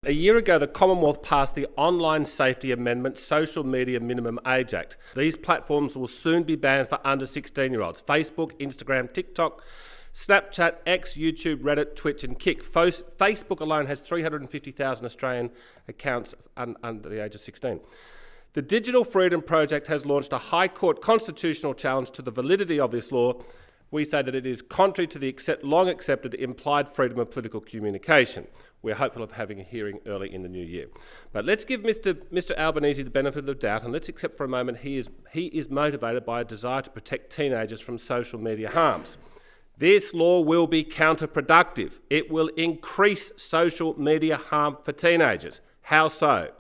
A year ago, the Commonwealth passed the Online Safety Amendment Social Media Minimum Age Act. These platforms will soon be banned for under 16-year-olds. Facebook, Instagram, TikTok, Snapchat, X, YouTube, Reddit, Twitch and Kik. Facebook alone has 350,000 Australian accounts under the age of 16. The Digital Freedom Project has launched a High Court constitutional challenge to the validity of this law. We say that it is contrary to the long accepted implied freedom of political communication. We're hopeful of having a hearing early in the new year. But let's give Mr Albanese the benefit of the doubt, and let's accept for a moment he is motivated by a desire to protect teenagers from social media harms. This law will be counterproductive. It will increase social media harm for teenagers. How so?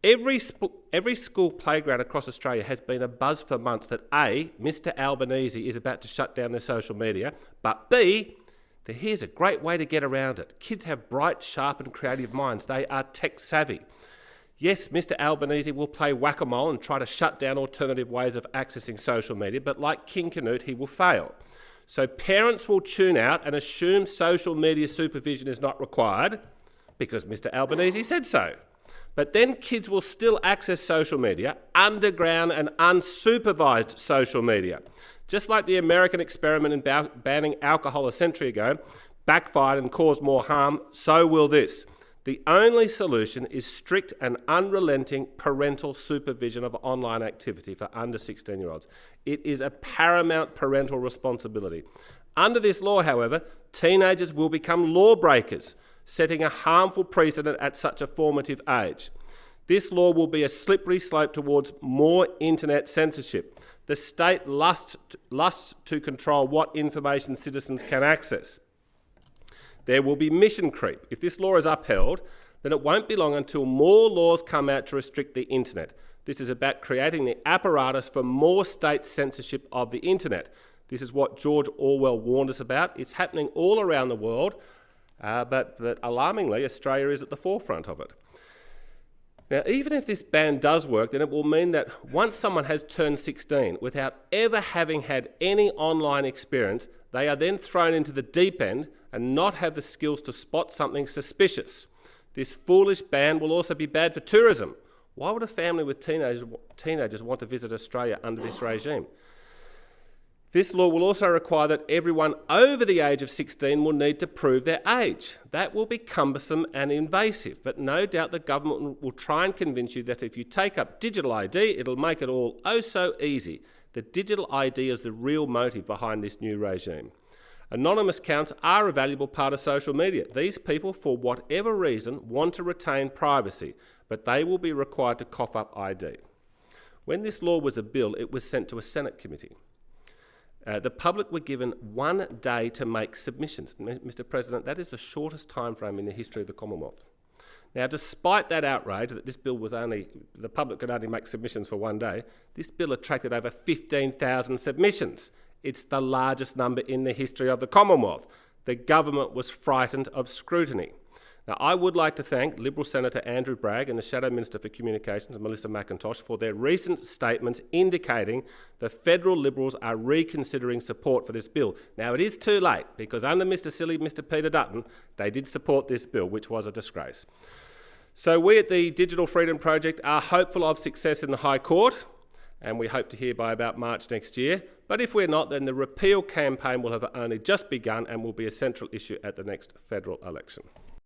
Every school playground across Australia has been abuzz for months that A, Mr Albanese is about to shut down their social media, but B, here's a great way to get around it. Kids have bright, sharp and creative minds. They are tech savvy. Yes, Mr Albanese will play whack-a-mole and try to shut down alternative ways of accessing social media, but like King Canute, he will fail. So parents will tune out and assume social media supervision is not required because Mr Albanese said so. But then kids will still access social media, underground and unsupervised social media. Just like the American experiment in banning alcohol a century ago backfired and caused more harm, so will this. The only solution is strict and unrelenting parental supervision of online activity for under 16-year-olds. It is a paramount parental responsibility. Under this law, however, teenagers will become lawbreakers, setting a harmful precedent at such a formative age. This law will be a slippery slope towards more internet censorship. The state lusts to control what information citizens can access. There will be mission creep. If this law is upheld, then it won't be long until more laws come out to restrict the internet. This is about creating the apparatus for more state censorship of the internet. This is what George Orwell warned us about. It's happening all around the world, but alarmingly, Australia is at the forefront of it. Now, even if this ban does work, then it will mean that once someone has turned 16 without ever having had any online experience, they are then thrown into the deep end and not have the skills to spot something suspicious. This foolish ban will also be bad for tourism. Why would a family with teenagers want to visit Australia under this regime? This law will also require that everyone over the age of 16 will need to prove their age. That will be cumbersome and invasive, but no doubt the government will try and convince you that if you take up digital ID, it'll make it all oh so easy. The digital ID is the real motive behind this new regime. Anonymous accounts are a valuable part of social media. These people, for whatever reason, want to retain privacy, but they will be required to cough up ID. When this law was a bill, it was sent to a Senate committee. The public were given 1 day to make submissions. Mr President, that is the shortest time frame in the history of the Commonwealth. Now, despite that outrage that this bill the public could only make submissions for 1 day, this bill attracted over 15,000 submissions. It's the largest number in the history of the Commonwealth. The government was frightened of scrutiny. Now, I would like to thank Liberal Senator Andrew Bragg and the Shadow Minister for Communications, Melissa McIntosh, for their recent statements indicating the federal Liberals are reconsidering support for this bill. Now, it is too late because under Mr Peter Dutton, they did support this bill, which was a disgrace. So we at the Digital Freedom Project are hopeful of success in the High Court, and we hope to hear by about March next year. But if we're not, then the repeal campaign will have only just begun and will be a central issue at the next federal election.